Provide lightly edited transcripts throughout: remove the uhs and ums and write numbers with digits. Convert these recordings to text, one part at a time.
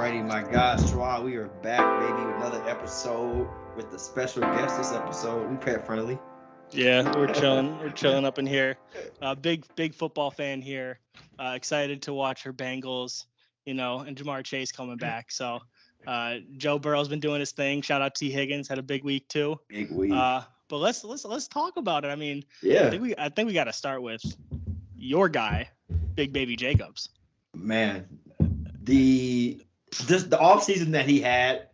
Alrighty, my guys, Schwartz, we are back, baby, with another episode with the special guest. This episode, we pet friendly. Yeah, we're chilling. We're chilling up in here. Big football fan here. Excited to watch her Bengals, and Jamar Chase coming back. So Joe Burrow's been doing his thing. Shout out T. Higgins, had a big week too. Big week. But let's talk about it. I mean, yeah, I think we got to start with your guy, Big Baby Jacobs. Man, the offseason that he had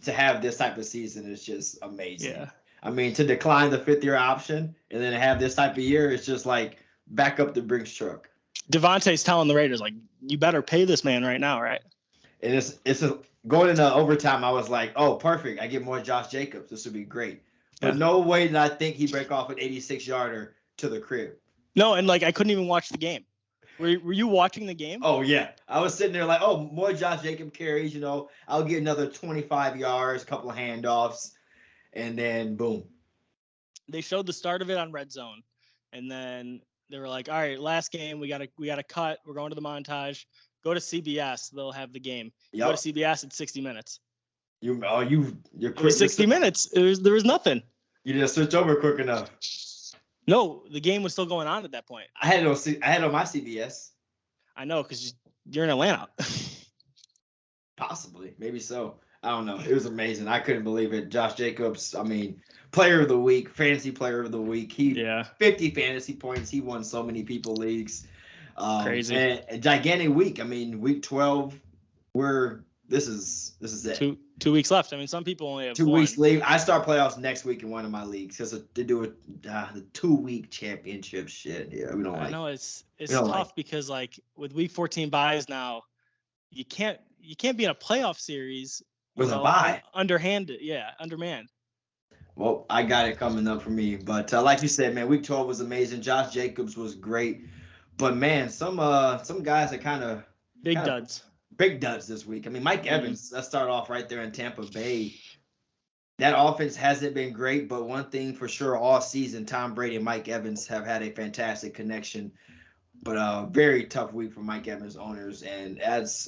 to have this type of season is just amazing. Yeah. I mean, to decline the fifth-year option and then have this type of year, it's just like back up the Brinks truck. Devontae's telling the Raiders, like, you better pay this man right now, right? And going into overtime, I was like, oh, perfect. I get more Josh Jacobs. This would be great. But no way did I think he'd break off an 86-yarder to the crib. No, and, I couldn't even watch the game. Were you watching the game? Oh, yeah. I was sitting there like, oh, more Josh Jacobs carries, I'll get another 25 yards, a couple of handoffs, and then boom. They showed the start of it on Red Zone, and then they were like, all right, last game, we gotta cut. We're going to the montage. Go to CBS. They'll have the game. Yep. Go to CBS at 60 minutes. You're it was 60 minutes. There was nothing. You just switched over quick enough. No, the game was still going on at that point. I had it on my CBS. I know, because you're in Atlanta. Possibly, maybe so. I don't know. It was amazing. I couldn't believe it. Josh Jacobs, player of the week, fantasy player of the week. 50 fantasy points. He won so many people leagues. Crazy. And a gigantic week. week 12. This is it. 2 weeks left. Some people only have 2 weeks leave. I start playoffs next week in one of my leagues because they do the 2-week championship shit. Yeah, we don't like. I know it's tough because with week 14 buys now, you can't be in a playoff series with a bye. Undermanned. Well, I got it coming up for me, but like you said, man, week 12 was amazing. Josh Jacobs was great, but man, some guys are kind of duds. Big duds this week. Mike Evans, let's start off right there in Tampa Bay. That offense hasn't been great, but one thing for sure all season, Tom Brady and Mike Evans have had a fantastic connection. But a very tough week for Mike Evans owners. And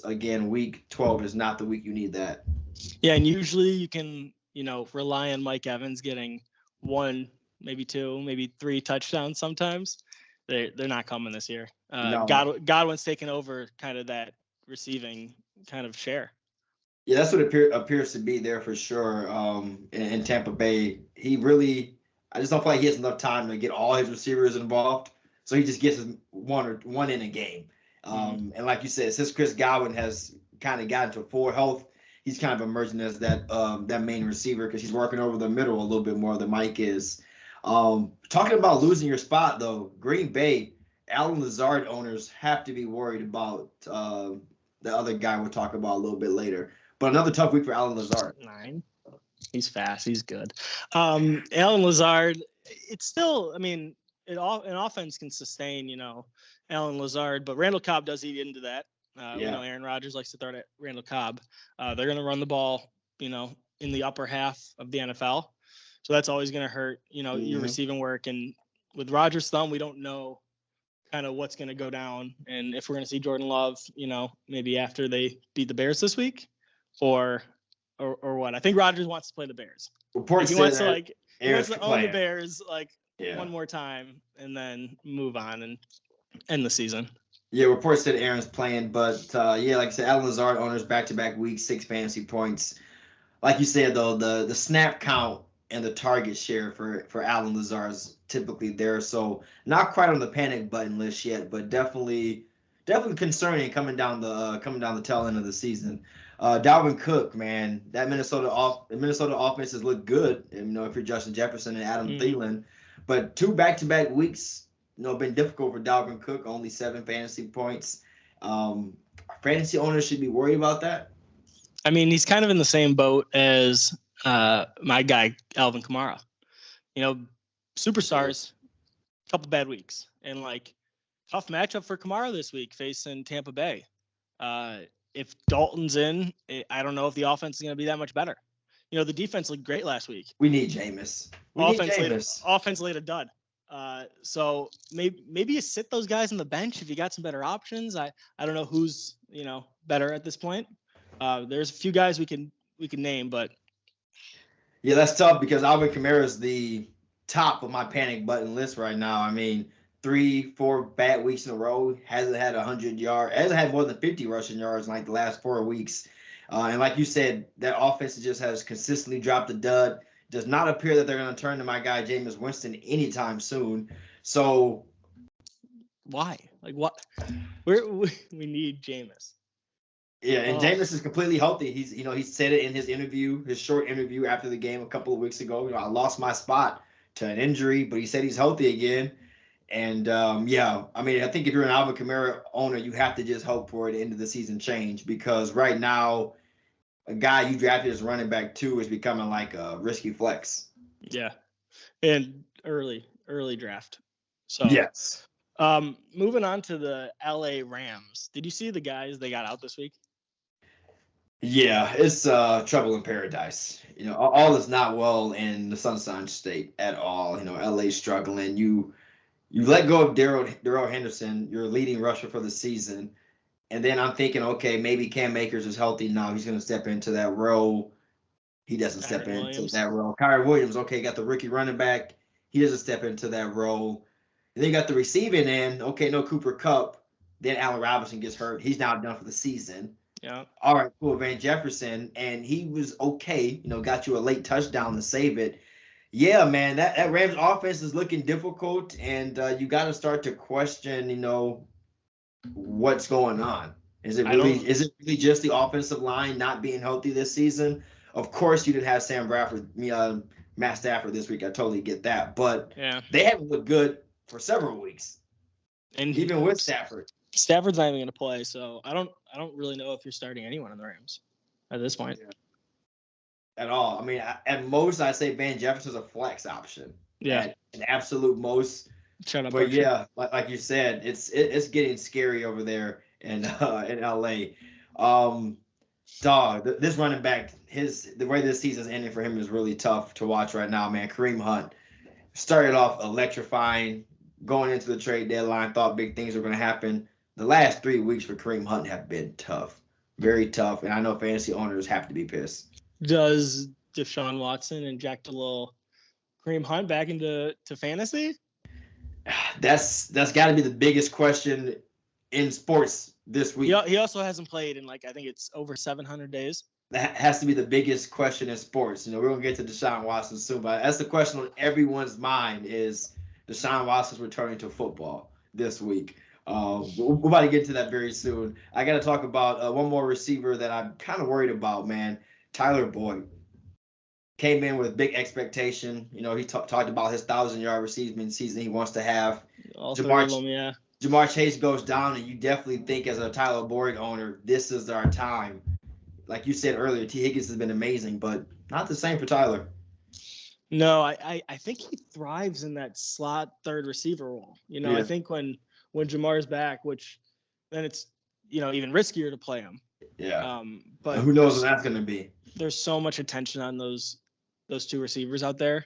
again, week 12 is not the week you need that. Yeah, and usually you can, rely on Mike Evans getting 1, maybe 2, maybe 3 touchdowns sometimes. They're not coming this year. No. Godwin's taken over kind of that receiving kind of share. Yeah, that's what appears to be there for sure. In Tampa Bay, I just don't feel like he has enough time to get all his receivers involved. So he just gets one in a game. And like you said, since Chris Godwin has kind of gotten to full health, he's kind of emerging as that main receiver because he's working over the middle a little bit more than Mike is. Talking about losing your spot though, Green Bay, Allen Lazard owners have to be worried about the other guy we'll talk about a little bit later. But another tough week for Allen Lazard. 9. He's fast. He's good. Allen Lazard, it's still, an offense can sustain, Allen Lazard, but Randall Cobb does eat into that. We know Aaron Rodgers likes to throw at Randall Cobb. They're going to run the ball, in the upper half of the NFL. So that's always going to hurt, your receiving work. And with Rodgers' thumb, we don't know kind of what's going to go down and if we're going to see Jordan Love, maybe after they beat the Bears this week or what. I think Rodgers wants to play the Bears. He wants to own the Bears one more time and then move on and end the season. Yeah, reports said Aaron's playing, but like I said, Allen Lazard owners back-to-back weeks, 6 fantasy points. Like you said, though, the snap count and the target share for Allen Lazard's typically there. So not quite on the panic button list yet, but definitely concerning coming down the tail end of the season. Dalvin Cook, man, that Minnesota offense has looked good. And, if you're Justin Jefferson and Adam Thielen, but 2 back-to-back weeks, been difficult for Dalvin Cook. Only 7 fantasy points. Fantasy owners should be worried about that. He's kind of in the same boat as my guy Alvin Kamara. Superstars, couple bad weeks, and tough matchup for Kamara this week facing Tampa Bay. If Dalton's in, I don't know if the offense is going to be that much better. The defense looked great last week. We need Jameis. Offense laid a dud. So maybe you sit those guys on the bench if you got some better options. I don't know who's better at this point. There's a few guys we can name, but Yeah, that's tough because Alvin Kamara is the top of my panic button list right now. I mean, 3-4 bad weeks in a row, hasn't had 100 yards, hasn't had more than 50 rushing yards in like the last 4 weeks. And like you said, that offense just has consistently dropped a dud. Does not appear that they're going to turn to my guy Jameis Winston anytime soon. So why? Like what? We need Jameis. yeah, and Jameis is completely healthy. He said it in his interview, his short interview after the game a couple of weeks ago. I lost my spot to an injury, but he said he's healthy again. And yeah, I mean, I think if you're an Alvin Kamara owner, you have to just hope for the end of the season change because right now, a guy you drafted as running back 2 is becoming like a risky flex. Yeah, and early draft. So yes. Moving on to the LA Rams. Did you see the guys they got out this week? Yeah, it's trouble in paradise. All is not well in the Sunshine State at all. LA's struggling. You let go of Darrell Henderson, your leading rusher for the season. And then I'm thinking, okay, maybe Cam Akers is healthy now. He's going to step into that role. He doesn't step into that role. Kyrie Williams, okay, got the rookie running back. He doesn't step into that role. And then you got the receiving end. Okay, no Cooper Kupp. Then Allen Robinson gets hurt. He's now done for the season. Yeah. All right, cool. Van Jefferson, and he was okay. Got you a late touchdown to save it. Yeah, man, that Rams offense is looking difficult, and you got to start to question, what's going on. Is it really just the offensive line not being healthy this season? Of course, you didn't have Matt Stafford this week. I totally get that, but yeah, they haven't looked good for several weeks, and even with Stafford. Stafford's not even going to play, so I don't really know if you're starting anyone in the Rams at this point. Yeah. At all. I mean, at most, I'd say Van Jefferson's a flex option. Yeah, at an absolute most. Shut up. But yeah, like you said, it's getting scary over there in LA. This running back, the way this season's ending for him is really tough to watch right now, man. Kareem Hunt started off electrifying, going into the trade deadline, thought big things were going to happen. The last 3 weeks for Kareem Hunt have been tough, very tough, and I know fantasy owners have to be pissed. Does Deshaun Watson inject a little Kareem Hunt back into fantasy? That's got to be the biggest question in sports this week. He also hasn't played in I think it's over 700 days. That has to be the biggest question in sports. We're going to get to Deshaun Watson soon, but that's the question on everyone's mind is Deshaun Watson's returning to football this week. We're about to get to that very soon. I got to talk about one more receiver that I'm kind of worried about, man. Tyler Boyd came in with big expectation. He talked about his 1,000-yard receiving season he wants to have. Jamar Chase goes down, and you definitely think as a Tyler Boyd owner, this is our time. Like you said earlier, T. Higgins has been amazing, but not the same for Tyler. No, I think he thrives in that slot third receiver role. I think when Jamar's back, which then it's even riskier to play him. Yeah. But who knows what that's going to be? There's so much attention on those two receivers out there.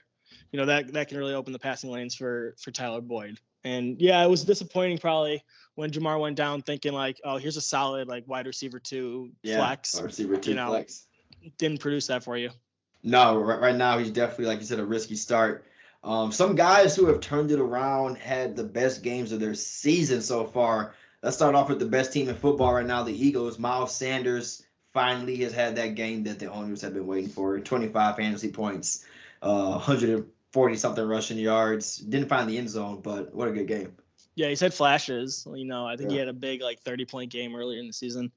That can really open the passing lanes for Tyler Boyd. And yeah, it was disappointing probably when Jamar went down, thinking here's a solid wide receiver 2 flex. Wide receiver 2 flex. Didn't produce that for you. No, right now he's definitely, like you said, a risky start. Some guys who have turned it around had the best games of their season so far. Let's start off with the best team in football right now, the Eagles. Miles Sanders finally has had that game that the owners have been waiting for. 25 fantasy points, 140-something rushing yards. Didn't find the end zone, but what a good game. Yeah, he's had flashes. I think he had a big 30-point game earlier in the season.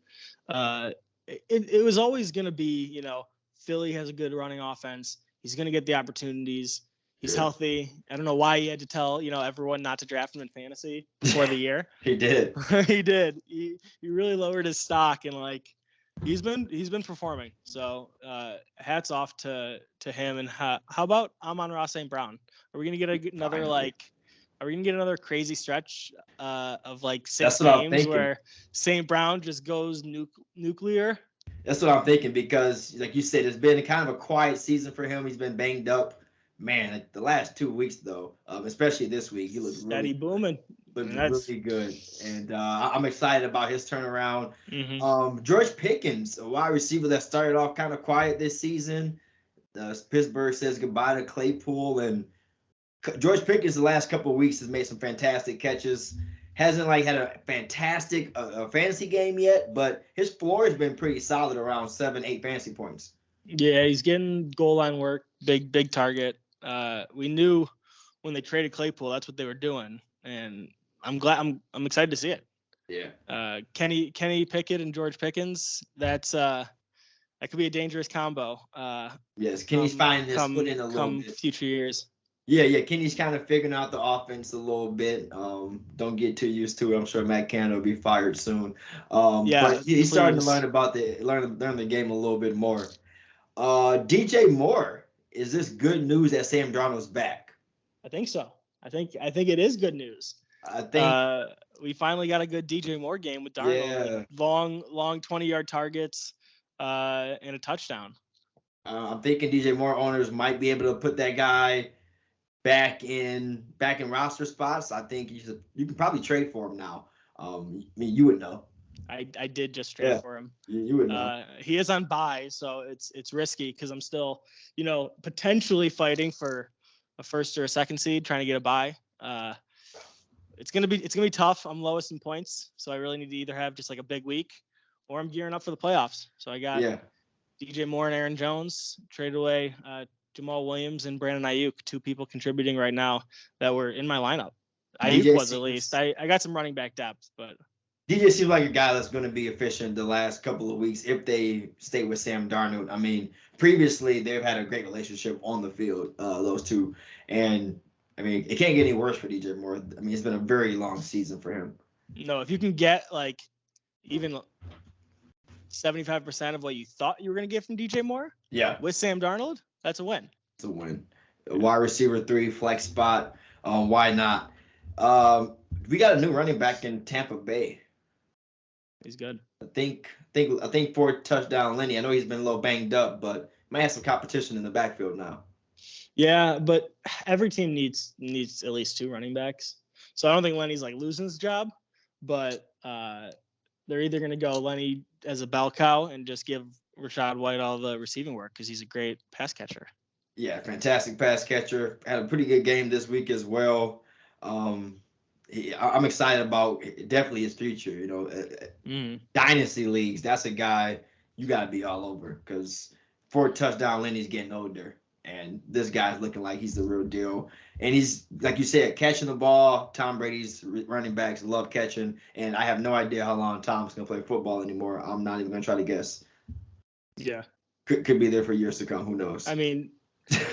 It was always going to be, Philly has a good running offense. He's going to get the opportunities. He's healthy. I don't know why he had to tell, everyone not to draft him in fantasy before the year. He did. He did. He really lowered his stock and he's been performing. So hats off to him. And how about Amon-Ra St. Brown? Are we gonna get another Are we gonna get another crazy stretch of 6 games where St. Brown just goes nuclear? That's what I'm thinking because, like you said, it's been kind of a quiet season for him. He's been banged up. Man, the last 2 weeks though, especially this week, he looks steady booming. looked really good, and I'm excited about his turnaround. Mm-hmm. George Pickens, a wide receiver that started off kind of quiet this season. Pittsburgh says goodbye to Claypool, and George Pickens the last couple of weeks has made some fantastic catches. Hasn't had a fantastic fantasy game yet, but his floor has been pretty solid around 7-8 fantasy points. Yeah, he's getting goal line work, big target. We knew when they traded Claypool, that's what they were doing, and I'm glad. I'm excited to see it. Yeah. Kenny Pickett and George Pickens. That could be a dangerous combo. Yes, Kenny's finding his foot in a little bit. Future years. Yeah. Kenny's kind of figuring out the offense a little bit. Don't get too used to it. I'm sure Matt Canada will be fired soon. But he's starting to learn the game a little bit more. DJ Moore, is this good news that Sam Darnold's back? I think so. I think it is good news. I think we finally got a good DJ Moore game with Darnold. Yeah. Long 20-yard targets and a touchdown. I'm thinking DJ Moore owners might be able to put that guy back in roster spots. I think you can probably trade for him now. I mean, you would know. I did just trade for him. You would know. He is on bye, so it's risky because I'm still, potentially fighting for a first or a second seed, trying to get a bye. It's gonna be tough. I'm lowest in points, so I really need to either have just a big week, or I'm gearing up for the playoffs. So I got DJ Moore and Aaron Jones, traded away Jamal Williams and Brandon Ayuk, 2 people contributing right now that were in my lineup. Ayuk was at least. I got some running back depth, but DJ seems like a guy that's going to be efficient the last couple of weeks if they stay with Sam Darnold. I mean, previously they've had a great relationship on the field, those two, and I mean it can't get any worse for DJ Moore. I mean, it's been a very long season for him. No, if you can get even 75% of what you thought you were going to get from DJ Moore, with Sam Darnold, that's a win. It's a win. Wide receiver 3 flex spot. Why not? We got a new running back in Tampa Bay. He's good. I think 4-touchdown Lenny. I know he's been a little banged up, but might have some competition in the backfield now. Yeah, but every team needs at least 2 running backs. So I don't think Lenny's losing his job, but they're either going to go Lenny as a bell cow and just give Rachaad White all the receiving work because he's a great pass catcher. Yeah, fantastic pass catcher. Had a pretty good game this week as well. I'm excited about definitely his future. Dynasty leagues, that's a guy you got to be all over because 4-touchdown Lenny's getting older, and this guy's looking like he's the real deal. And he's, like you said, catching the ball. Tom Brady's running backs love catching, and I have no idea how long Tom's going to play football anymore. I'm not even going to try to guess. Yeah. Could be there for years to come. Who knows? I mean,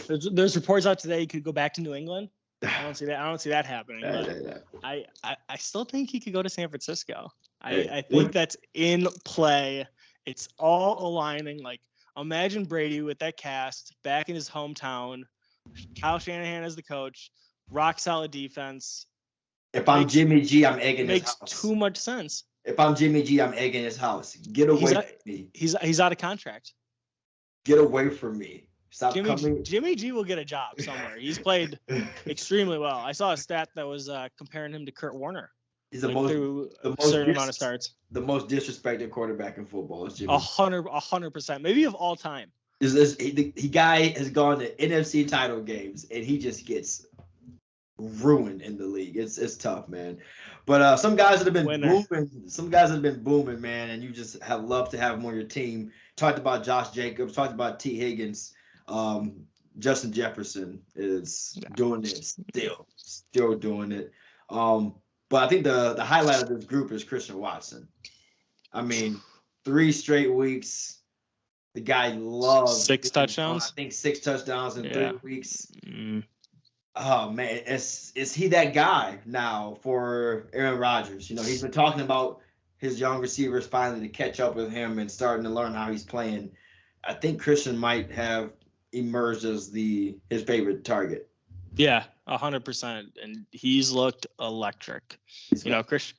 there's reports out today he could go back to New England. I don't see that happening. But I still think he could go to San Francisco. I think that's in play. It's all aligning. Imagine Brady with that cast back in his hometown. Kyle Shanahan as the coach. Rock solid defense. If I'm Jimmy G, I'm egging his house. Makes too much sense. If I'm Jimmy G, I'm egging his house. Get away from me. He's out of contract. Get away from me. Stop coming. Jimmy G will get a job somewhere. He's played extremely well. I saw a stat that was comparing him to Kurt Warner. He's through a certain amount of starts. The most disrespected quarterback in football is Jimmy. 100%, maybe of all time. The guy has gone to NFC title games and he just gets ruined in the league. It's tough, man. But some guys that have been booming, man, and you just have loved to have them on your team. Talked about Josh Jacobs. Talked about T. Higgins. Justin Jefferson is doing it still doing it. But I think the highlight of this group is Christian Watson. I mean, 3 straight weeks. The guy loves 6 touchdowns. I think 6 touchdowns in 3 weeks. Oh man, is he that guy now for Aaron Rodgers? He's been talking about his young receivers finally to catch up with him and starting to learn how he's playing. I think Christian might have emerged as his favorite target. Yeah, 100%, and he's looked electric.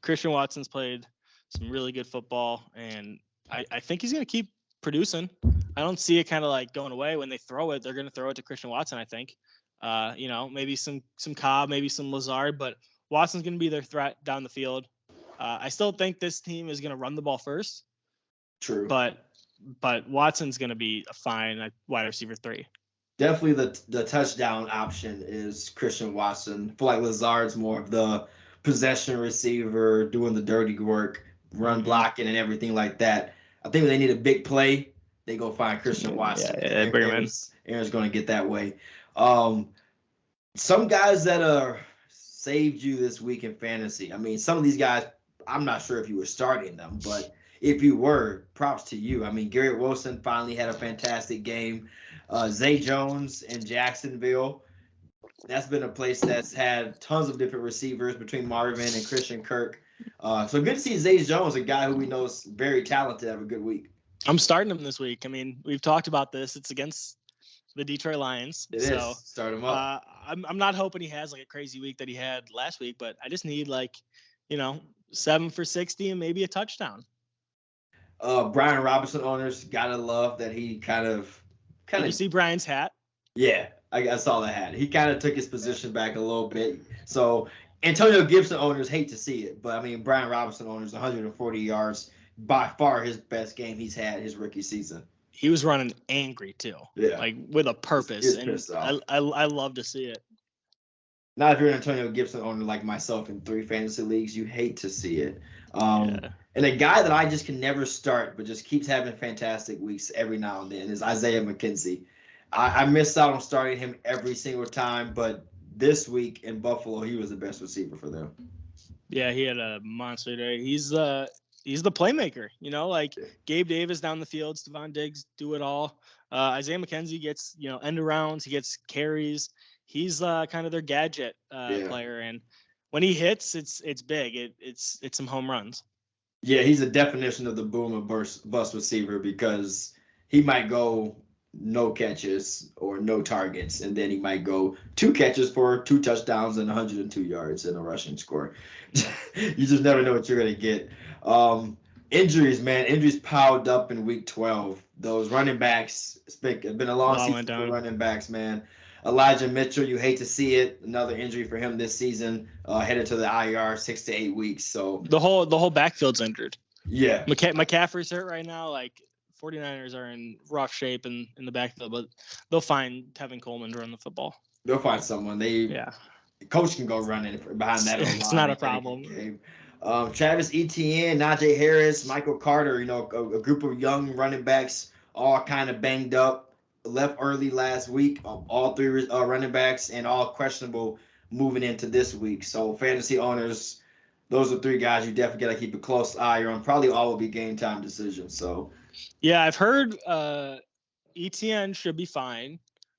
Christian Watson's played some really good football, and I think he's going to keep producing. I don't see it kind of going away. When they throw it, they're going to throw it to Christian Watson, I think. Maybe some Cobb, maybe some Lazard, but Watson's going to be their threat down the field. I still think this team is going to run the ball first. True. But Watson's going to be a fine wide receiver 3. Definitely the touchdown option is Christian Watson. I feel like Lazard's more of the possession receiver, doing the dirty work, run blocking and everything like that. I think when they need a big play, they go find Christian Watson. Yeah, bring him in. Aaron's going to get that way. Some guys that saved you this week in fantasy. I mean, some of these guys, I'm not sure if you were starting them, but if you were, props to you. I mean, Garrett Wilson finally had a fantastic game. Zay Jones in Jacksonville. That's been a place that's had tons of different receivers between Marvin and Christian Kirk. So good to see Zay Jones, a guy who we know is very talented, have a good week. I'm starting him this week. I mean, we've talked about this. It's against the Detroit Lions. It is. Start him up. I'm not hoping he has like a crazy week that he had last week, but I just need 7 for 60 and maybe a touchdown. Brian Robinson owners gotta love that he kind of. Did you see Brian's hat? Yeah, I saw the hat. He kind of took his position back a little bit. So Antonio Gibson owners hate to see it, but I mean Brian Robinson owners 140 yards, by far his best game he's had his rookie season. He was running angry too, like with a purpose, and I love to see it. Not if you're an Antonio Gibson owner like myself in 3 fantasy leagues, you hate to see it. And a guy that I just can never start, but just keeps having fantastic weeks every now and then is Isaiah McKenzie. I missed out on starting him every single time, but this week in Buffalo, he was the best receiver for them. Yeah, he had a monster day. He's the playmaker, Gabe Davis down the field, Stephon Diggs do it all. Isaiah McKenzie gets, end arounds, he gets carries. He's kind of their gadget player, and when he hits, it's big. It's some home runs. Yeah, he's a definition of the boom and bust receiver because he might go no catches or no targets, and then he might go 2 catches for 2 touchdowns and 102 yards in a rushing score. You just never know what you're going to get. Injuries, man. Injuries piled up in week 12. Those running backs, it's been a long season for running backs, man. Elijah Mitchell, you hate to see it. Another injury for him this season, headed to the IR 6 to 8 weeks. So the whole backfield's injured. Yeah. McCaffrey's hurt right now. 49ers are in rough shape in the backfield, but they'll find Tevin Coleman to run the football. They'll find someone. The coach can go running behind that. It's not a problem. Travis Etienne, Najee Harris, Michael Carter, a group of young running backs, all kind of banged up. Left early last week, all 3 running backs, and all questionable moving into this week. So fantasy owners, those are 3 guys you definitely got to keep a close eye on. Probably all will be game time decisions. So yeah, I've heard ETN should be fine,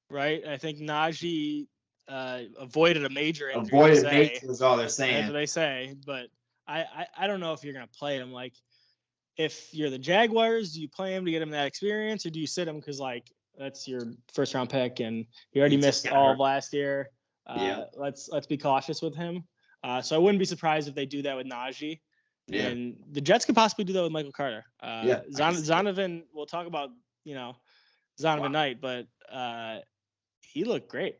right? I think Najee avoided a major injury. Avoided major is all they're saying. That's what they say, but I don't know if you're gonna play him. If you're the Jaguars, do you play him to get him that experience, or do you sit him because that's your first round pick and he already missed all of last year? Let's be cautious with him. So I wouldn't be surprised if they do that with Najee. Yeah. And the Jets could possibly do that with Michael Carter. Zonovan, we'll talk about, Zonovan Knight, but he looked great.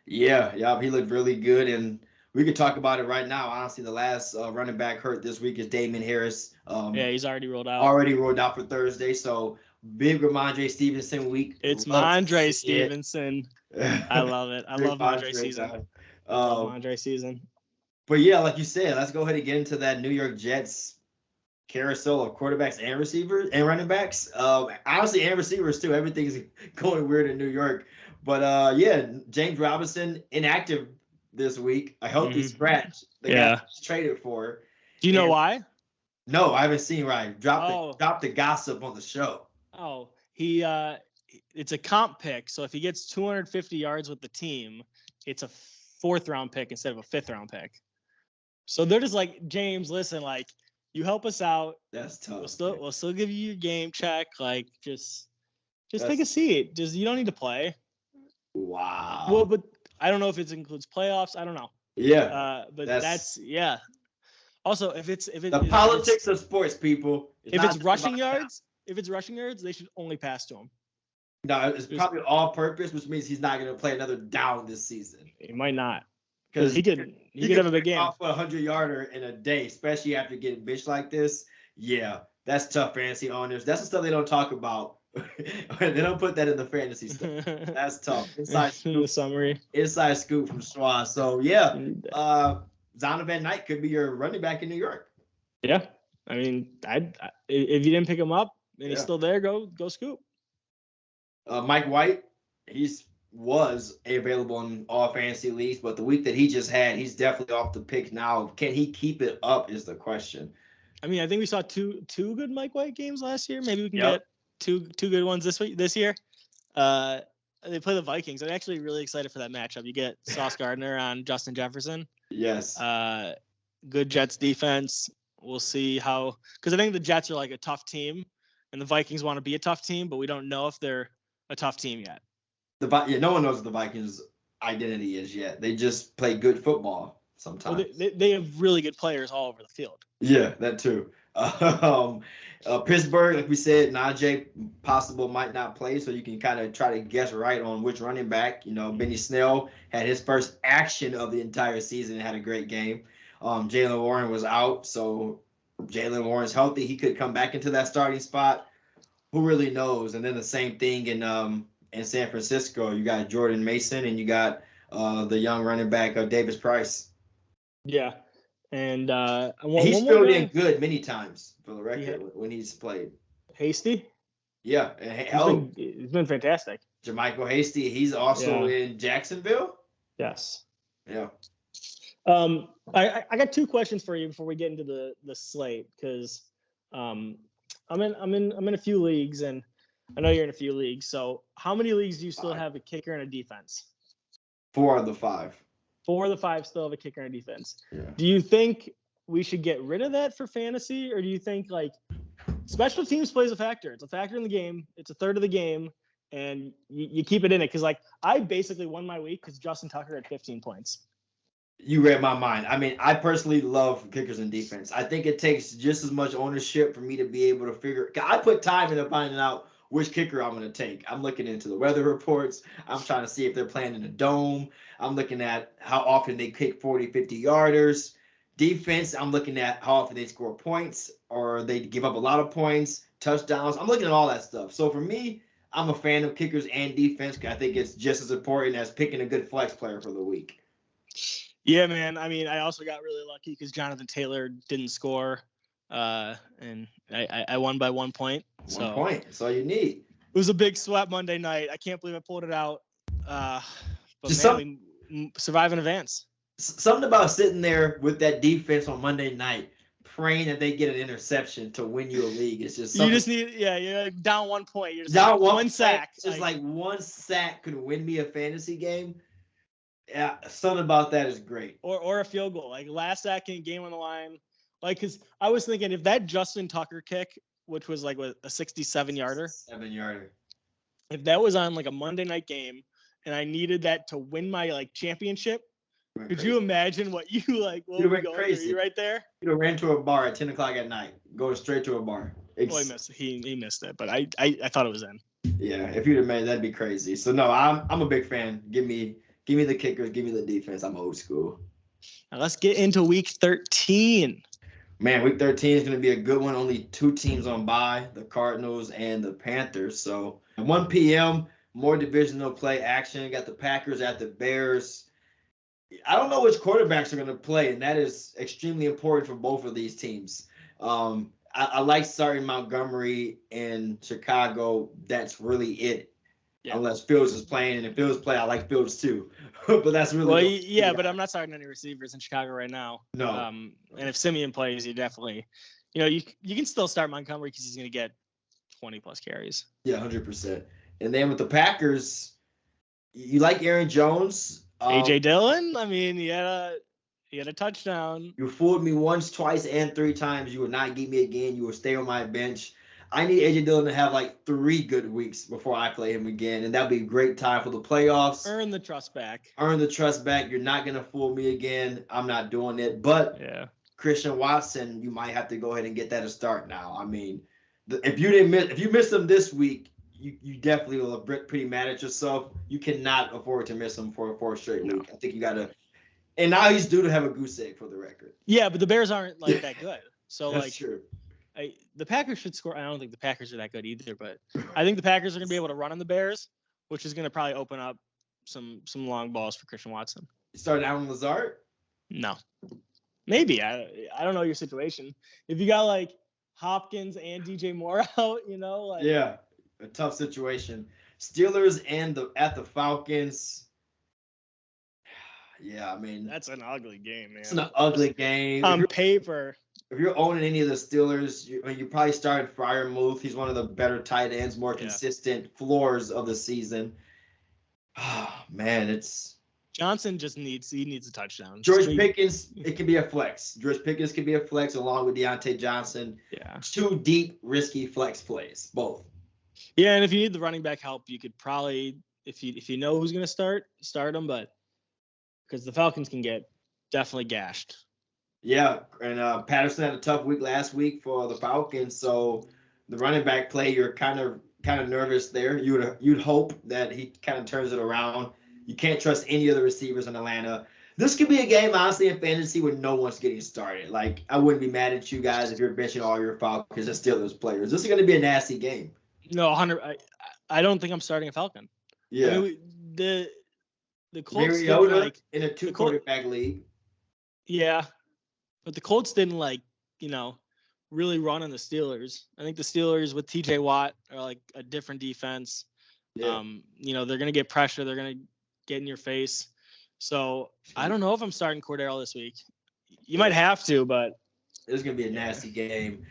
Yeah, he looked really good, and we could talk about it right now. Honestly, the last running back hurt this week is Damon Harris. He's already rolled out. Already rolled out for Thursday, so big Ramondre Stevenson week. It's Mondre Stevenson. I love it. I love Mondre season. Mondre season. But yeah, like you said, let's go ahead and get into that New York Jets carousel of quarterbacks and receivers and running backs. Honestly, and receivers too. Everything's going weird in New York. But James Robinson inactive this week. A healthy scratch. The guy traded for. Do you know why? No, I haven't seen Ryan. Drop the gossip on the show. Oh, it's a comp pick. So if he gets 250 yards with the team, it's a 4th round pick instead of a 5th round pick. So they're just like, James, listen, you help us out. That's tough. We'll still give you your game check. Just take a seat. You don't need to play. Wow. Well, but I don't know if it includes playoffs. I don't know. Yeah. But that's Also, if it's the politics of sports, people. If it's rushing yards, they should only pass to him. No, it's probably all purpose, which means he's not going to play another down this season. He might not. Because he could have a big game. Off a 100-yarder in a day, especially after getting bitched like this. Yeah, that's tough, fantasy owners. That's the stuff they don't talk about. They don't put that in the fantasy stuff. That's tough. Inside scoop. Summary. Inside scoop from Schwartz. So yeah, Zonovan Van Knight could be your running back in New York. Yeah, I mean, if you didn't pick him up and he's still there, go scoop. Mike White, was available in all fantasy leagues, but the week that he just had, he's definitely off the pick now. Can he keep it up is the question. I mean, I think we saw two good Mike White games last year. Maybe we can get two good ones this year. They play the Vikings. I'm actually really excited for that matchup. You get Sauce Gardner on Justin Jefferson. Yes. Good Jets defense. We'll see how, because I think the Jets are like a tough team, and the Vikings want to be a tough team, but we don't know if they're a tough team yet. No one knows what the Vikings' identity is yet. They just play good football sometimes. Well, they have really good players all over the field. Yeah, that too. Pittsburgh, like we said, Najee possible might not play, so you can kind of try to guess right on which running back. Benny Snell had his first action of the entire season and had a great game. Jaylen Warren was out, so Jaylen Warren's healthy. He could come back into that starting spot. Who really knows? And then the same thing in San Francisco, you got Jordan Mason and you got the young running back Davis Price. Yeah, and he's filled in good many times for the record when he's played. Hasty. Yeah, he's been fantastic. Jermichael Hasty, he's also in Jacksonville. Yes. Yeah. I got two questions for you before we get into the slate, because I'm in a few leagues, and I know you're in a few leagues. So how many leagues do you still have a kicker and a defense? 4 of the 5. 4 of the 5 still have a kicker and a defense. Yeah. Do you think we should get rid of that for fantasy, or do you think like special teams plays a factor? It's a factor in the game. It's a third of the game, and you keep it in it. Because like I basically won my week because Justin Tucker had 15 points. You read my mind. I mean, I personally love kickers and defense. I think it takes just as much ownership for me to be able to figure. I put time into finding out which kicker I'm going to take. I'm looking into the weather reports. I'm trying to see if they're playing in a dome. I'm looking at how often they kick 40, 50-yarders. Defense, I'm looking at how often they score points or they give up a lot of points, touchdowns. I'm looking at all that stuff. So for me, I'm a fan of kickers and defense. I think it's just as important as picking a good flex player for the week. Yeah, man. I mean, I also got really lucky because Jonathan Taylor didn't score, and I won by 1 point. 1 point. That's all you need. It was a big sweat Monday night. I can't believe I pulled it out. But we survive in advance. Something about sitting there with that defense on Monday night, praying that they get an interception to win you a league. It's just something. You just need, you're down 1 point. You're just down like one sack. Just like one sack could win me a fantasy game. Yeah, something about that is great. Or a field goal, like last second, game on the line. Like, because I was thinking if that Justin Tucker kick, which was like a 67-yarder. 7-yarder. If that was on like a Monday night game and I needed that to win my like championship, could you imagine what you like? What would go crazy? You right there? You'd have ran to a bar at 10 o'clock at night, going straight to a bar. He missed it, but I thought it was in. Yeah, if you'd have made that'd be crazy. So no, I'm a big fan. Give me the kickers, give me the defense. I'm old school. Now let's get into week 13. Man, week 13 is going to be a good one. Only 2 teams on bye, the Cardinals and the Panthers. So at 1 p.m., more divisional play action. Got the Packers at the Bears. I don't know which quarterbacks are going to play, and that is extremely important for both of these teams. I like starting Montgomery in Chicago. That's really it. Yeah. Unless Fields is playing, and if Fields play, I like Fields too. But that's really but I'm not starting any receivers in Chicago right now. No. And if Simeon plays, you definitely, you can still start Montgomery because he's going to get 20 plus carries. Yeah, 100%. And then with the Packers, you like Aaron Jones. AJ Dillon. I mean, he had a touchdown. You fooled me once, twice, and 3 times. You would not give me again. You would stay on my bench. I need AJ Dillon to have like 3 good weeks before I play him again, and that'll be a great time for the playoffs. Earn the trust back. You're not gonna fool me again. I'm not doing it. But Christian Watson, you might have to go ahead and get that a start now. I mean, if you missed him this week, you definitely will have pretty mad at yourself. You cannot afford to miss him for a 4th straight week. I think you gotta And now he's due to have a goose egg for the record. Yeah, but the Bears aren't like that good. So That's true. The Packers should score. I don't think the Packers are that good either, but I think the Packers are going to be able to run on the Bears, which is going to probably open up some long balls for Christian Watson. You started Allen Lazard? No. Maybe. I don't know your situation. If you got like Hopkins and DJ Moore out, Yeah, a tough situation. Steelers at the Falcons. Yeah, I mean, that's an ugly game, man. It's an ugly game. On paper. If you're owning any of the Steelers, you probably started Freiermuth. He's one of the better tight ends, more consistent floors of the season. Oh, man, it's Johnson needs a touchdown. George Pickens, it could be a flex. George Pickens could be a flex along with Deontay Johnson. Yeah. 2 deep, risky flex plays, both. Yeah, and if you need the running back help, you could probably, if you know who's going to start them, but because the Falcons can get definitely gashed. Yeah, and Patterson had a tough week last week for the Falcons, so the running back play, you're kind of nervous there. You'd hope that he kind of turns it around. You can't trust any of the receivers in Atlanta. This could be a game, honestly, in fantasy where no one's getting started. Like, I wouldn't be mad at you guys if you're benching all your Falcons and Steelers players. This is going to be a nasty game. No, 100. I don't think I'm starting a Falcon. Yeah. I mean, the Colts Mariota in a 2-quarterback league. Yeah, but the Colts didn't really run on the Steelers. I think the Steelers with TJ Watt are like a different defense. Yeah. They're going to get pressure. They're going to get in your face. So I don't know if I'm starting Cordero this week. You might have to, but it's going to be a nasty game.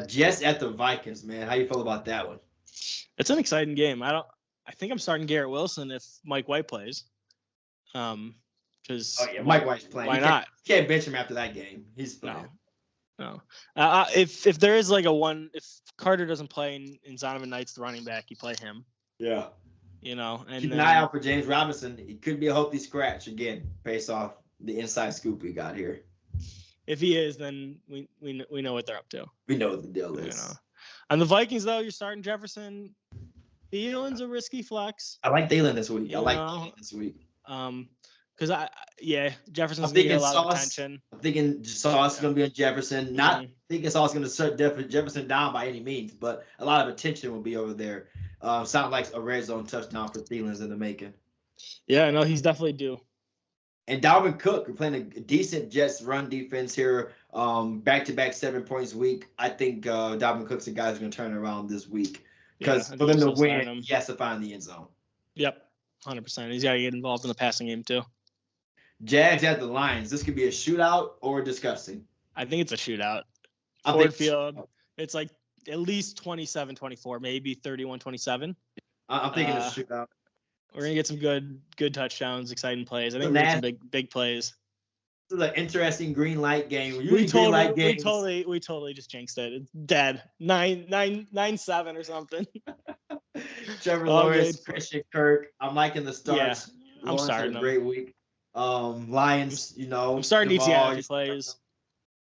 Jets at the Vikings, man. How you feel about that one? It's an exciting game. I think I'm starting Garrett Wilson if Mike White plays. Because Mike White's playing. Why not? You can't bench him after that game. He's playing. No. If there is if Carter doesn't play and Zonovan Knight's the running back, you play him. Yeah. And keep an eye out for James Robinson. He could be a healthy scratch again, based off the inside scoop we got here. If he is, then we know what they're up to. We know what the deal is. On the Vikings, though, you're starting Jefferson. Thielen's a risky flex. I like Thielen this week. Because Jefferson's going to get a lot of attention. I'm thinking Sauce is going to be on Jefferson. Not thinking Sauce is going to shut Jefferson down by any means, but a lot of attention will be over there. Sounds like a red zone touchdown for Thielen's in the making. Yeah, no, he's definitely due. And Dalvin Cook, we're playing a decent Jets run defense here. Back-to-back 7 points week. I think Dalvin Cook's the guys are going to turn around this week. Because for them to win, he has to find the end zone. Yep, 100%. He's got to get involved in the passing game, too. Jags at the Lions. This could be a shootout or disgusting. I think it's a shootout. Ford Field, it's like at least 27-24, maybe 31-27. I'm thinking it's a shootout. We're going to get some good touchdowns, exciting plays. I think we're going to get some big plays. This is an interesting green light game. We totally just jinxed it. It's dead. 9-7 or something. Trevor Lawrence, Christian Kirk. I'm liking the starts. Yeah, I'm starting them. Great week. Lions, I'm starting ETN if he plays.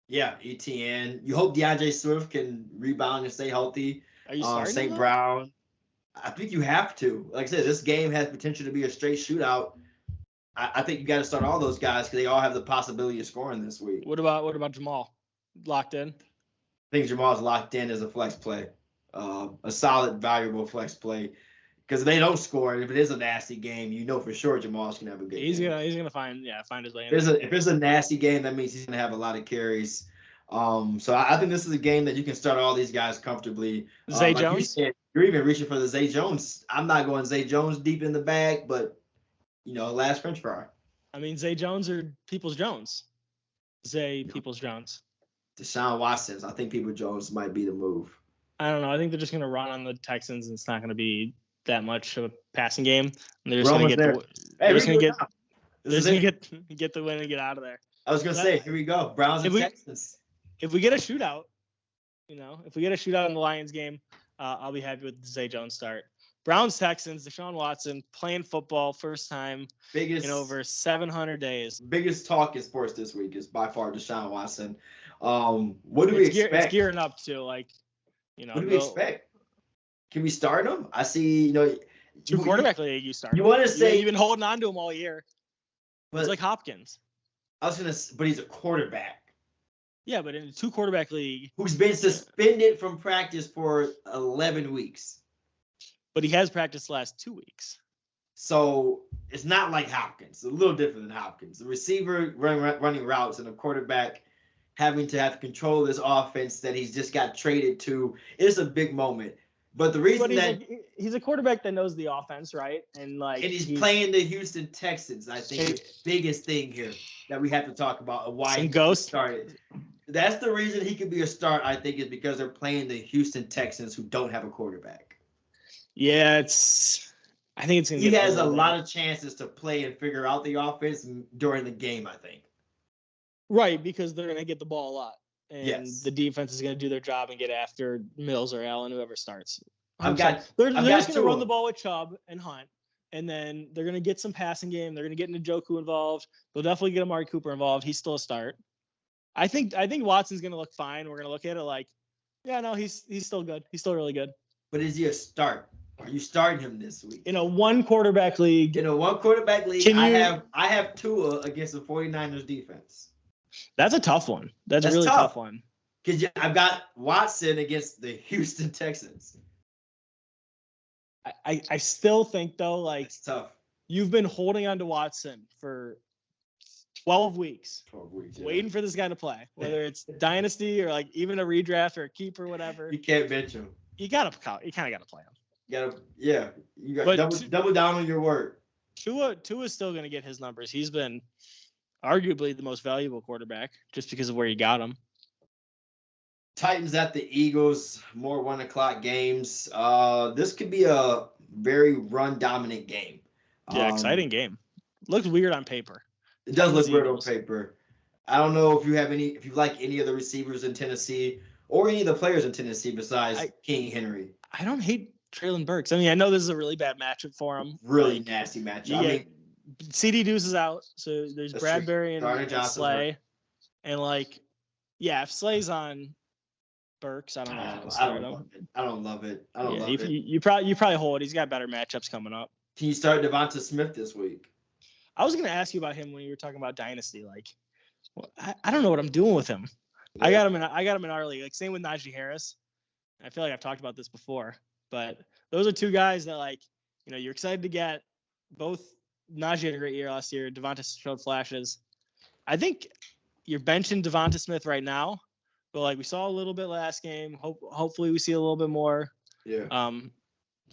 Yeah, ETN. You hope DeAndre Swift can rebound and stay healthy. Are you starting St. Brown. I think you have to. Like I said, this game has potential to be a straight shootout. I think you got to start all those guys because they all have the possibility of scoring this week. What about Jamal? Locked in? I think Jamal's locked in as a flex play, a solid, valuable flex play. Because if they don't score, and if it is a nasty game, you know for sure Jamal's gonna have a good game. He's gonna find his way. If it's a nasty game, that means he's gonna have a lot of carries. So I think this is a game that you can start all these guys comfortably. Zay Jones. You said, you're even reaching for the Zay Jones. I'm not going Zay Jones deep in the bag, but last French fry. I mean, Zay Jones or Peoples Jones. Peoples Jones. Deshaun Watson. I think Peoples Jones might be the move. I don't know. I think they're just gonna run on the Texans, and it's not gonna be that much of a passing game. And they're just gonna get get the win and get out of there. I was gonna say, here we go, Browns and Texans. If we get a shootout, if we get a shootout in the Lions game, I'll be happy with the Zay Jones start. Browns Texans, Deshaun Watson playing football first time in over 700 days. Biggest talk in sports this week is by far Deshaun Watson. What do we expect? It's gearing up to What do we expect? Can we start him? I see, two quarterback league. You start. You want to say you've been holding on to him all year. It's like Hopkins. But he's a quarterback. Yeah, but in a 2-quarterback league, who's been suspended from practice for 11 weeks. But he has practiced the last 2 weeks. So it's not like Hopkins. It's a little different than Hopkins. The receiver running routes and a quarterback having to have control of this offense that he's just got traded to. It's a big moment. But the reason he's a quarterback that knows the offense, right? And he's playing the Houston Texans, I think the biggest thing here that we have to talk about. Why he started. That's the reason he could be a start, I think, is because they're playing the Houston Texans who don't have a quarterback. Yeah, I think it's going to He has a lot of chances to play and figure out the offense during the game, I think. Right, because they're going to get the ball a lot. And the defense is going to do their job and get after Mills or Allen, whoever starts. They're just going to run the ball with Chubb and Hunt, and then they're going to get some passing game. They're going to get Njoku involved. They'll definitely get Amari Cooper involved. He's still a start. I think Watson's going to look fine. We're going to look at it like, yeah, no, he's still good. He's still really good. But is he a start? Are you starting him this week? In a 1-quarterback league. I have Tua against the 49ers defense. That's a tough one. That's a really tough one. Because I've got Watson against the Houston Texans. I still think, though, it's tough. You've been holding on to Watson for 12 weeks. 12 weeks. Waiting for this guy to play, whether it's dynasty or even a redraft or a keep or whatever. You can't bench him. You kind of got to play him. You got double down on your word. Tua is still going to get his numbers. He's been arguably the most valuable quarterback just because of where you got him. Titans at the Eagles, more 1:00 games. This could be a very run-dominant game. Yeah, exciting game. Looks weird on paper. It does look weird on paper. I don't know if you like any of the receivers in Tennessee or any of the players in Tennessee besides King Henry. I don't hate Treylon Burks. I mean, I know this is a really bad matchup for him. Really nasty matchup. CD Deuce is out, so there's Bradbury and Slay. And if Slay's on Burks, I don't know if I can start him. I don't love it. love it. You probably hold. He's got better matchups coming up. Can you start Devonta Smith this week? I was gonna ask you about him when you were talking about Dynasty. I don't know what I'm doing with him. Yeah. I got him in our league. Same with Najee Harris. I feel like I've talked about this before, but those are two guys that you're excited to get. Both Najee had a great year last year. Devonta showed flashes. I think you're benching Devonta Smith right now, but we saw a little bit last game. Hopefully we see a little bit more. Yeah.